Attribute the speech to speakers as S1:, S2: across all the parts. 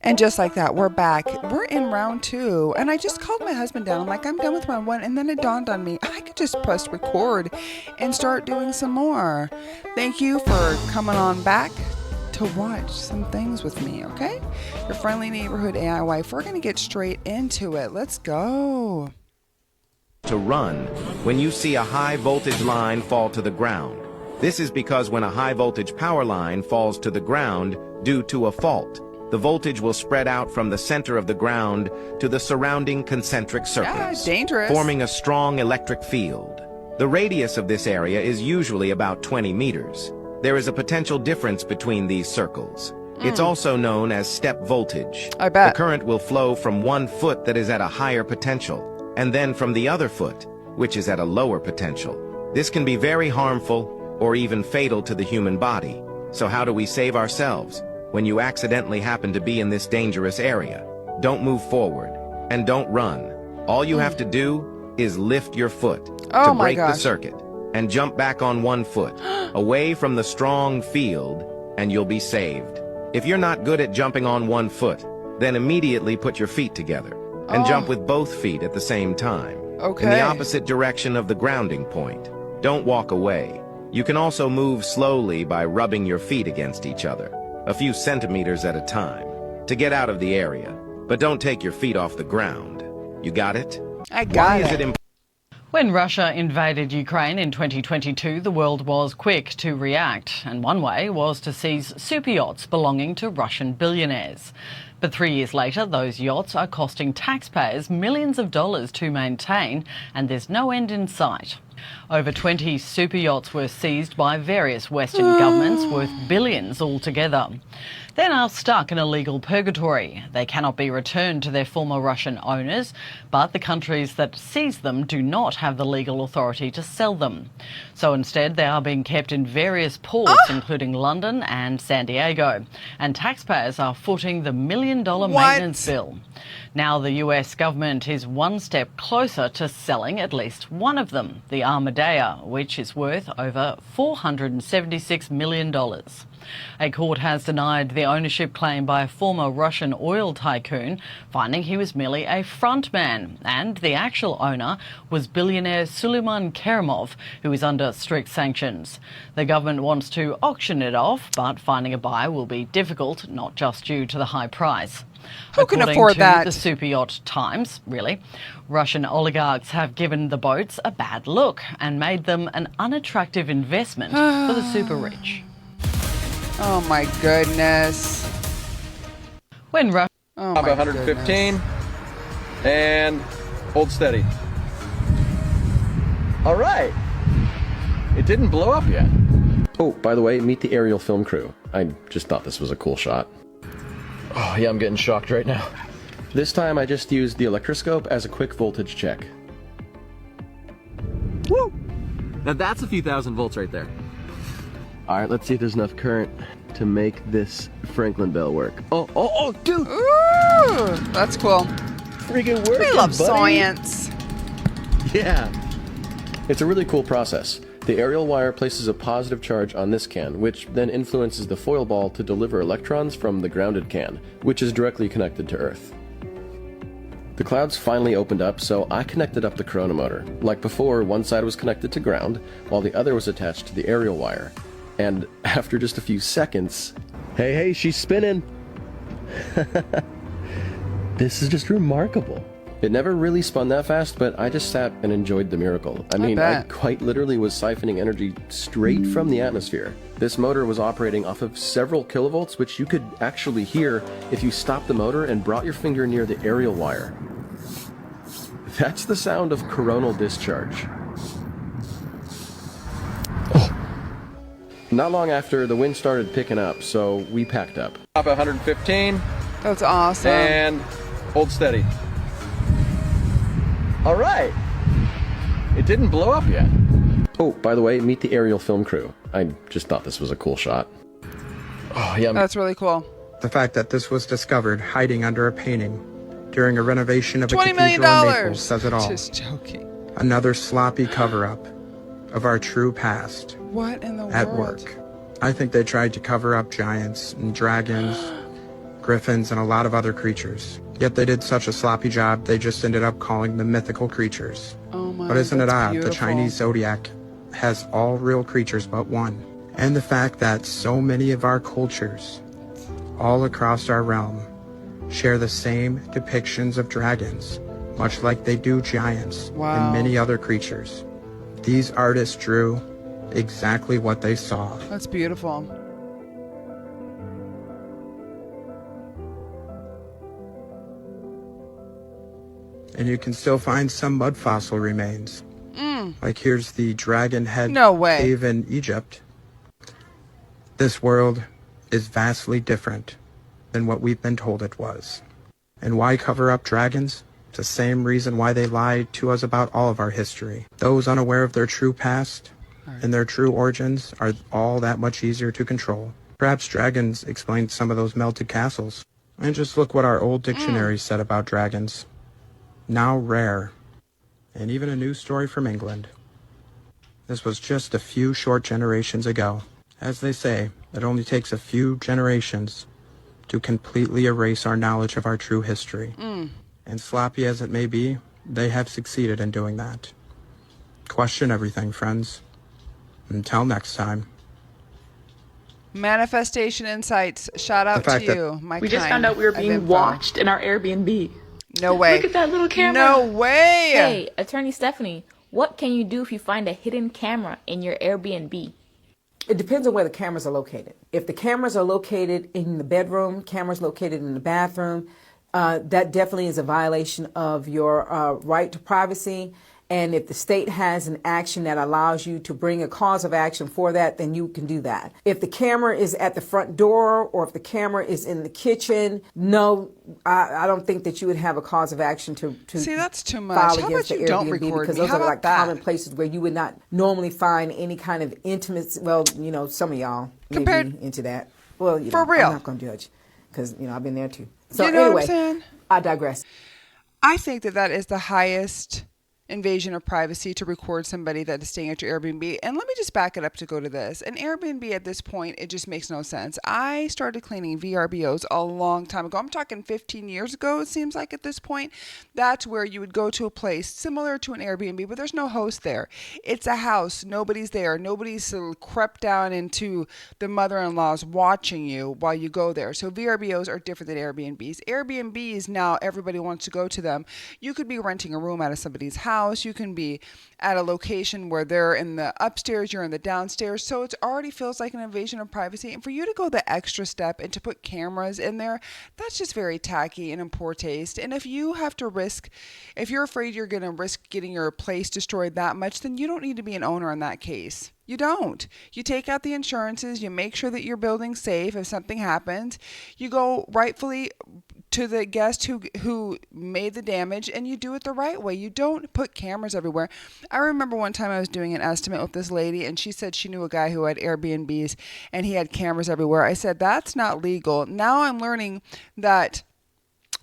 S1: And just like that, we're back. We're in round 2. And I just called my husband down. I'm like, I'm done with round 1. And then it dawned on me, I could just press record and start doing some more. Thank you for coming on back to watch some things with me, okay? Your friendly neighborhood AI wife. We're going to get straight into it. Let's go.
S2: To run when you see a high voltage line fall to the ground. This is because when a high voltage power line falls to the ground due to a fault, the voltage will spread out from the center of the ground to the surrounding concentric circles,
S1: dangerous.
S2: Forming a strong electric field. The radius of this area is usually about 20 meters. There is a potential difference between these circles. It's also known as step voltage.
S1: I bet.
S2: The current will flow from one foot that is at a higher potential, and then from the other foot, which is at a lower potential. This can be very harmful or even fatal to the human body. So how do we save ourselves when you accidentally happen to be in this dangerous area? Don't move forward and don't run. All you have to do is lift your foot to break the circuit and jump back on one foot away from the strong field, and you'll be saved. If you're not good at jumping on one foot, then immediately put your feet together and jump with both feet at the same time in the opposite direction of the grounding point. Don't walk away. You can also move slowly by rubbing your feet against each other, a few centimeters at a time, to get out of the area. But don't take your feet off the ground. You got it?
S1: I got it.
S3: When Russia invaded Ukraine in 2022, the world was quick to react, and one way was to seize super yachts belonging to Russian billionaires. But 3 years later, those yachts are costing taxpayers millions of dollars to maintain, and there's no end in sight. Over 20 super yachts were seized by various Western governments worth billions altogether. They're now stuck in a legal purgatory. They cannot be returned to their former Russian owners, but the countries that seize them do not have the legal authority to sell them. So instead, they are being kept in various ports, including London and San Diego, and taxpayers are footing the million-dollar maintenance bill. Now the US government is one step closer to selling at least one of them, the Armadea, which is worth over $476 million. A court has denied the ownership claim by a former Russian oil tycoon, finding he was merely a frontman, and the actual owner was billionaire Suleiman Kerimov, who is under strict sanctions. The government wants to auction it off, but finding a buyer will be difficult, not just due to the high price.
S1: Who can afford that?
S3: According to the Super Yacht Times, Russian oligarchs have given the boats a bad look and made them an unattractive investment for the super rich.
S1: Oh my goodness.
S3: When Russia...
S4: Oh my 115 goodness. And hold steady. All right. It didn't blow up yet.
S5: Oh, by the way, meet the aerial film crew. I just thought this was a cool shot.
S4: Oh, yeah, I'm getting shocked right now.
S5: This time I just used the electroscope as a quick voltage check.
S4: Woo! Now that's a few thousand volts right there.
S5: Alright, let's see if there's enough current to make this Franklin bell work. Oh, dude!
S1: Ooh, that's cool.
S5: Freaking work.
S1: We love science.
S5: Yeah. It's a really cool process. The aerial wire places a positive charge on this can, which then influences the foil ball to deliver electrons from the grounded can, which is directly connected to Earth. The clouds finally opened up, so I connected up the corona motor. Like before, one side was connected to ground, while the other was attached to the aerial wire. And after just a few seconds... Hey, she's spinning! This is just remarkable. It never really spun that fast, but I just sat and enjoyed the miracle. I quite literally was siphoning energy straight from the atmosphere. This motor was operating off of several kilovolts, which you could actually hear if you stopped the motor and brought your finger near the aerial wire. That's the sound of coronal discharge. Not long after, the wind started picking up, so we packed up.
S4: Up 115.
S1: That's awesome.
S4: And hold steady. All right. It didn't blow up yet.
S5: Oh, by the way, meet the aerial film crew. I just thought this was a cool shot.
S4: Oh, yeah.
S1: That's really cool.
S6: The fact that this was discovered hiding under a painting during a renovation of a
S1: $20
S6: cathedral
S1: million.
S6: in Naples says it all.
S1: Just joking.
S6: Another sloppy cover-up of our true past.
S1: What in the world?
S6: At work. I think they tried to cover up giants and dragons, griffins, and a lot of other creatures. Yet they did such a sloppy job, they just ended up calling them mythical creatures.
S1: Oh my,
S6: But isn't it
S1: that's
S6: odd?
S1: beautiful.
S6: The Chinese zodiac has all real creatures but one. And the fact that so many of our cultures, all across our realm, share the same depictions of dragons, much like they do giants and many other creatures. These artists drew exactly what they saw.
S1: That's beautiful.
S6: And you can still find some mud fossil remains. Like here's the dragon head
S1: No way.
S6: cave in Egypt. This world is vastly different than what we've been told it was. And why cover up dragons? It's the same reason why they lied to us about all of our history. Those unaware of their true past and their true origins are all that much easier to control. Perhaps dragons explain some of those melted castles. And just look what our old dictionary said about dragons. Now rare. And even a news story from England. This was just a few short generations ago. As they say, it only takes a few generations to completely erase our knowledge of our true history. And sloppy as it may be, they have succeeded in doing that. Question everything, friends. Until next time.
S1: Manifestation Insights. Shout out to you, my
S7: We just
S1: kind
S7: found out we were
S1: of
S7: being
S1: info.
S7: watched in our Airbnb.
S1: No way.
S7: Look at that little camera.
S1: No way.
S8: Hey, Attorney Stephanie, what can you do if you find a hidden camera in your Airbnb?
S9: It depends on where the cameras are located. If the cameras are located in the bedroom, cameras located in the bathroom, that definitely is a violation of your right to privacy. And if the state has an action that allows you to bring a cause of action for that, then you can do that. If the camera is at the front door or if the camera is in the kitchen, no, I don't think that you would have a cause of action to
S1: See, that's too much.
S9: file
S1: How
S9: against
S1: about
S9: the
S1: you don't
S9: Airbnb
S1: record
S9: because
S1: me?
S9: those
S1: How
S9: are
S1: about
S9: like
S1: that?
S9: common places where you would not normally find any kind of intimacy. Well, you know, some of y'all may be into that. Well, you
S1: For
S9: know,
S1: real.
S9: I'm not going to judge because, you know, I've been there too. So
S1: You know
S9: anyway,
S1: what I'm saying?
S9: I digress.
S1: I think that that is the highest invasion of privacy to record somebody that is staying at your Airbnb. And let me just back it up to go to this. An Airbnb at this point, it just makes no sense. I started cleaning VRBOs a long time ago. I'm talking 15 years ago, it seems like at this point. That's where you would go to a place similar to an Airbnb, but there's no host there. It's a house. Nobody's there. Nobody's crept down into the mother-in-law's watching you while you go there. So VRBOs are different than Airbnbs. Airbnbs, now everybody wants to go to them. You could be renting a room out of somebody's house. You can be at a location where they're in the upstairs, you're in the downstairs. So it already feels like an invasion of privacy. And for you to go the extra step and to put cameras in there, that's just very tacky and in poor taste. And if you have to risk, if you're afraid you're going to risk getting your place destroyed that much, then you don't need to be an owner in that case. You don't. You take out the insurances. You make sure that your building's safe if something happens. You go rightfully to the guest who made the damage, and you do it the right way. You don't put cameras everywhere. I remember one time I was doing an estimate with this lady, and she said she knew a guy who had Airbnbs, and he had cameras everywhere. I said, that's not legal. Now I'm learning that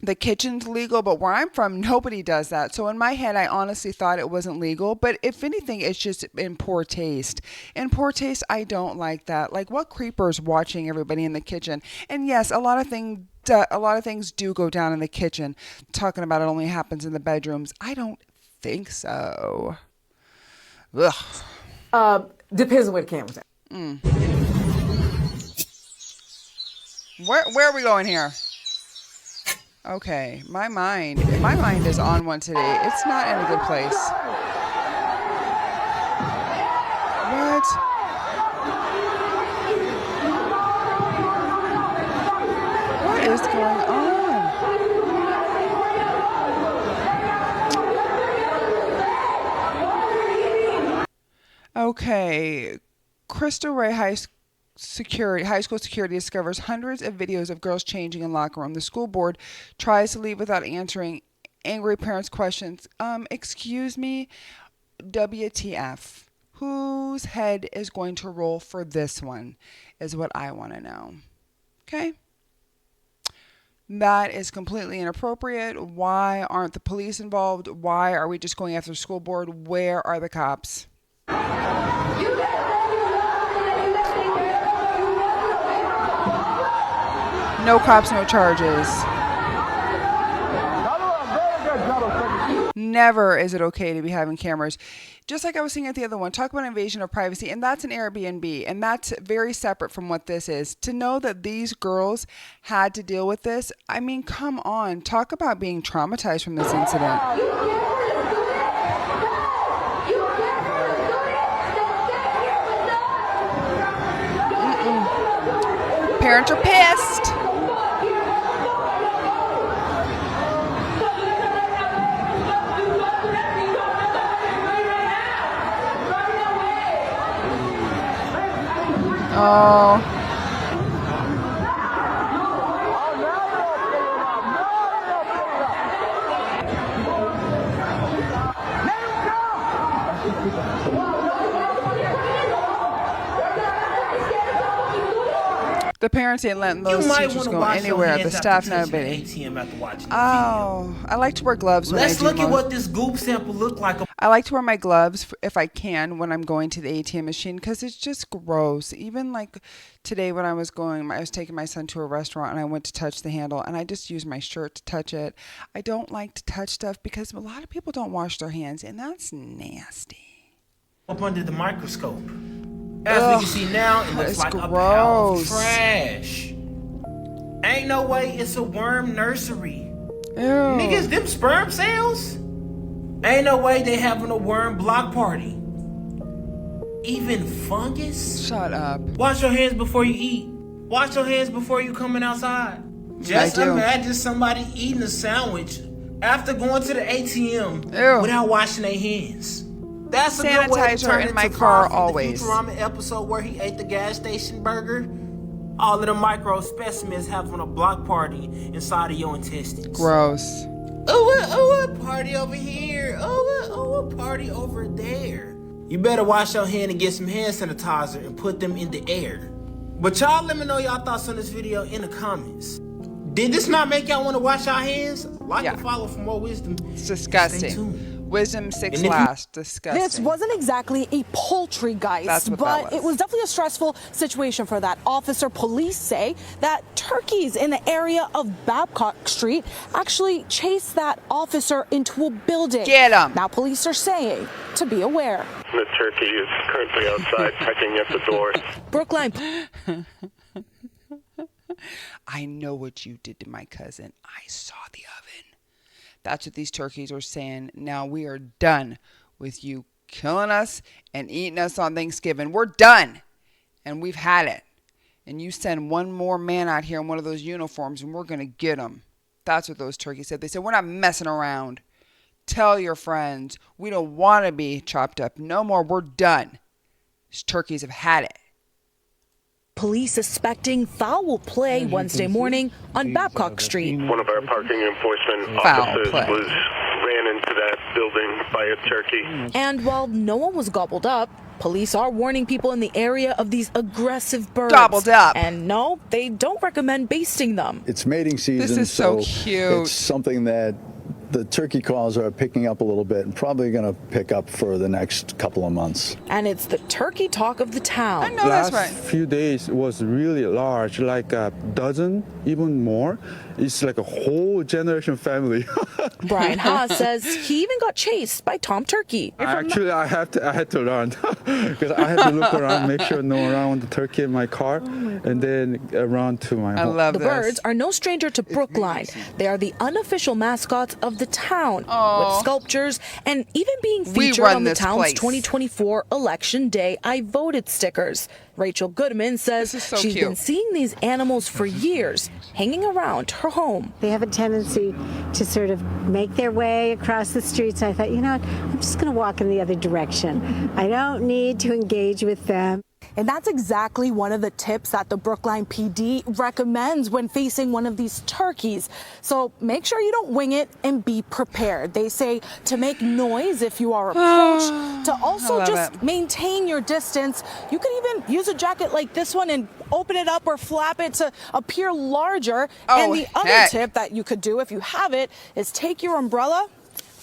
S1: the kitchen's legal, but where I'm from, nobody does that. So in my head, I honestly thought it wasn't legal. But if anything, it's just in poor taste. In poor taste, I don't like that. Like, what creepers watching everybody in the kitchen? And yes, a lot of things do go down in the kitchen. Talking about it only happens in the bedrooms. I don't think so. Ugh.
S9: Depends on where the camera's at.
S1: Where are we going here? Okay, my mind is on one today. It's not in a good place. What? What is going on? Okay, Crystal Ray High school security discovers hundreds of videos of girls changing in locker room. The school board tries to leave without answering angry parents' questions. Excuse me, WTF? Whose head is going to roll for this one is what I want to know. Okay? That is completely inappropriate. Why aren't the police involved? Why are we just going after the school board? Where are the cops? No cops, no charges. Never is it okay to be having cameras. Just like I was saying at the other one, talk about invasion of privacy, and that's an Airbnb, and that's very separate from what this is. To know that these girls had to deal with this, I mean, come on. Talk about being traumatized from this incident. Parents are pissed. Oh. The parents ain't letting those teachers go anywhere. The staff, nobody. Oh, I like to wear gloves when I do.
S10: Let's look at what this goop sample looked like.
S1: I like to wear my gloves if I can when I'm going to the ATM machine because it's just gross. Even like today when I was taking my son to a restaurant and I went to touch the handle and I just used my shirt to touch it. I don't like to touch stuff because a lot of people don't wash their hands and that's nasty.
S10: Up under the microscope. As we can see now, it looks like a pile of trash. Ain't no way it's a worm nursery.
S1: Ew.
S10: Niggas, them sperm cells? Ain't no way they having a worm block party. Even fungus?
S1: Shut up.
S10: Wash your hands before you eat. Wash your hands before you coming outside. Just imagine somebody eating a sandwich after going to the ATM without washing their hands. That's a good way to turn
S1: in my car always.
S10: The Futurama episode where he ate the gas station burger. All of the micro specimens having a block party inside of your intestines.
S1: Gross.
S10: Oh, a party over here. Oh, a party over there. You better wash your hand and get some hand sanitizer and put them in the air. But y'all let me know y'all thoughts on this video in the comments. Did this not make y'all want to wash your hands? Like and follow for more wisdom.
S1: It's disgusting. Stay tuned. Wisdom 6 last. Disgusting.
S11: This wasn't exactly a poltergeist, but it was definitely a stressful situation for that officer. Police say that turkeys in the area of Babcock Street actually chased that officer into a building.
S1: Get him.
S11: Now police are saying to be aware.
S12: The turkey is currently outside pecking at the door.
S11: Brookline.
S1: I know what you did to my cousin. I saw the oven. That's what these turkeys are saying. Now we are done with you killing us and eating us on Thanksgiving. We're done. And we've had it. And you send one more man out here in one of those uniforms and we're going to get him. That's what those turkeys said. They said, we're not messing around. Tell your friends. We don't want to be chopped up. No more. We're done. These turkeys have had it.
S11: Police suspecting foul play Wednesday morning on Babcock Street.
S12: One of our parking enforcement officers ran into that building by a turkey.
S11: And while no one was gobbled up, police are warning people in the area of these aggressive birds.
S1: Gobbled up.
S11: And no, they don't recommend basting them.
S13: It's mating season.
S1: This is so cute.
S13: It's something that the turkey calls are picking up a little bit and probably going to pick up for the next couple of months.
S11: And it's the turkey talk of the town.
S1: I know that's right.
S14: Last few days was really large, like a dozen, even more. It's like a whole generation family.
S11: Brian Haas says he even got chased by Tom Turkey.
S14: Actually, I had to learn because I had to look around, make sure no around the turkey in my car, and then around to my home.
S1: I love
S11: the birds are no stranger to Brookline. They are the unofficial mascots of the town, with sculptures and even being featured on the town's 2024 election day I voted stickers. Rachel Goodman says she's been seeing these animals for years, hanging around her home.
S15: They have a tendency to sort of make their way across the streets. I thought, you know what, I'm just going to walk in the other direction. I don't need to engage with them.
S11: And that's exactly one of the tips that the Brookline PD recommends when facing one of these turkeys. So make sure you don't wing it and be prepared. They say to make noise if you are approached, to also just maintain your distance. You can even use a jacket like this one and open it up or flap it to appear larger. And the other tip that you could do if you have it is take your umbrella,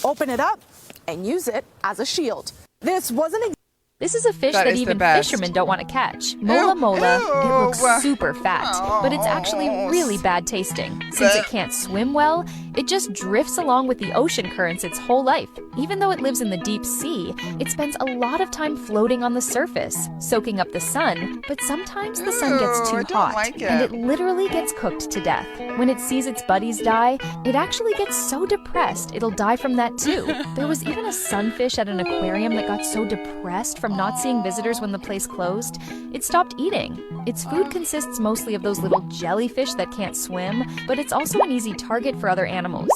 S11: open it up, and use it as a shield. This wasn't
S16: This is a fish
S1: That
S16: that
S1: is the
S16: even
S1: best.
S16: fishermen don't want to catch. Mola mola. It looks super fat, but it's actually really bad tasting. Since it can't swim well, it just drifts along with the ocean currents its whole life. Even though it lives in the deep sea, it spends a lot of time floating on the surface, soaking up the sun, but sometimes the sun gets too hot, and it literally gets cooked to death. When it sees its buddies die, it actually gets so depressed it'll die from that too. There was even a sunfish at an aquarium that got so depressed from not seeing visitors when the place closed, it stopped eating. Its food consists mostly of those little jellyfish that can't swim, but it's also an easy target for other animals.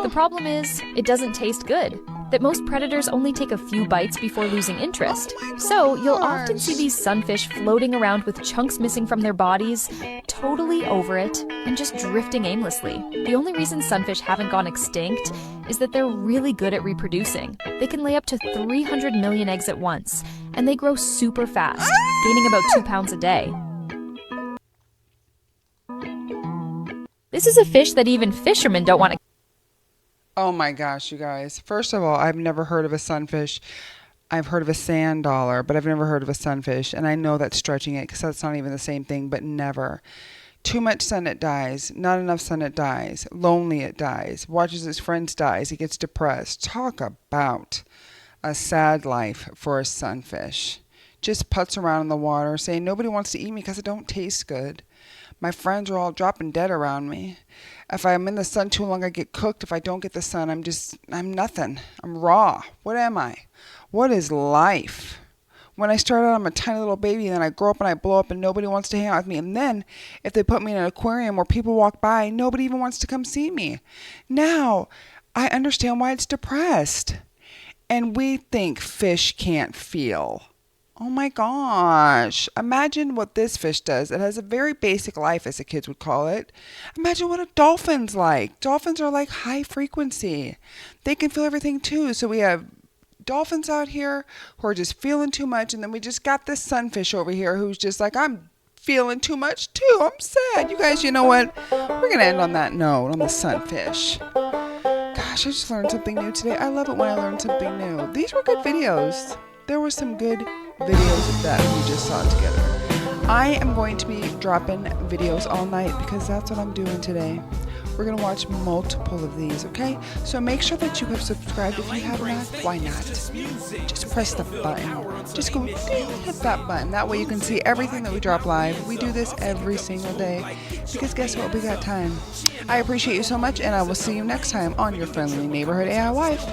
S16: The problem is, it doesn't taste good. That most predators only take a few bites before losing interest. So you'll often see these sunfish floating around with chunks missing from their bodies, totally over it, and just drifting aimlessly. The only reason sunfish haven't gone extinct is that they're really good at reproducing. They can lay up to 300 million eggs at once, and they grow super fast, gaining about 2 pounds a day. This is a fish that even fishermen don't want to.
S1: Oh my gosh, you guys. First of all, I've never heard of a sunfish. I've heard of a sand dollar, but I've never heard of a sunfish. And I know that's stretching it because that's not even the same thing, but never. Too much sun, it dies. Not enough sun, it dies. Lonely, it dies. Watches his friends dies. He gets depressed. Talk about a sad life for a sunfish. Just putts around in the water saying, nobody wants to eat me because it don't taste good. My friends are all dropping dead around me. If I'm in the sun too long, I get cooked. If I don't get the sun, I'm nothing. I'm raw. What am I? What is life? When I start out, I'm a tiny little baby, and then I grow up and I blow up, and nobody wants to hang out with me. And then, if they put me in an aquarium where people walk by, nobody even wants to come see me. Now, I understand why it's depressed. And we think fish can't feel. Oh my gosh. Imagine what this fish does. It has a very basic life, as the kids would call it. Imagine what a dolphin's like. Dolphins are like high frequency. They can feel everything too. So we have dolphins out here who are just feeling too much. And then we just got this sunfish over here who's just like, I'm feeling too much too. I'm sad. You guys, you know what? We're going to end on that note, on the sunfish. Gosh, I just learned something new today. I love it when I learn something new. These were good videos. There were some good videos that we just saw together. I am going to be dropping videos all night because that's what I'm doing today. We're going to watch multiple of these, okay? So make sure that you have subscribed if you have not. Why not? Just press the button. Just go hit that button. That way you can see everything that we drop live. We do this every single day because guess what? We got time. I appreciate you so much, and I will see you next time on your friendly neighborhood AI wife.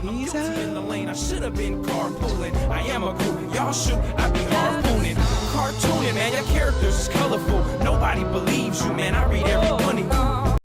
S1: Peace out.
S17: I should have been carpooling. I am a group. Y'all shoot, I be harpooning. Cartooning, man, your characters is colorful. Nobody believes you, man. I read every one of you.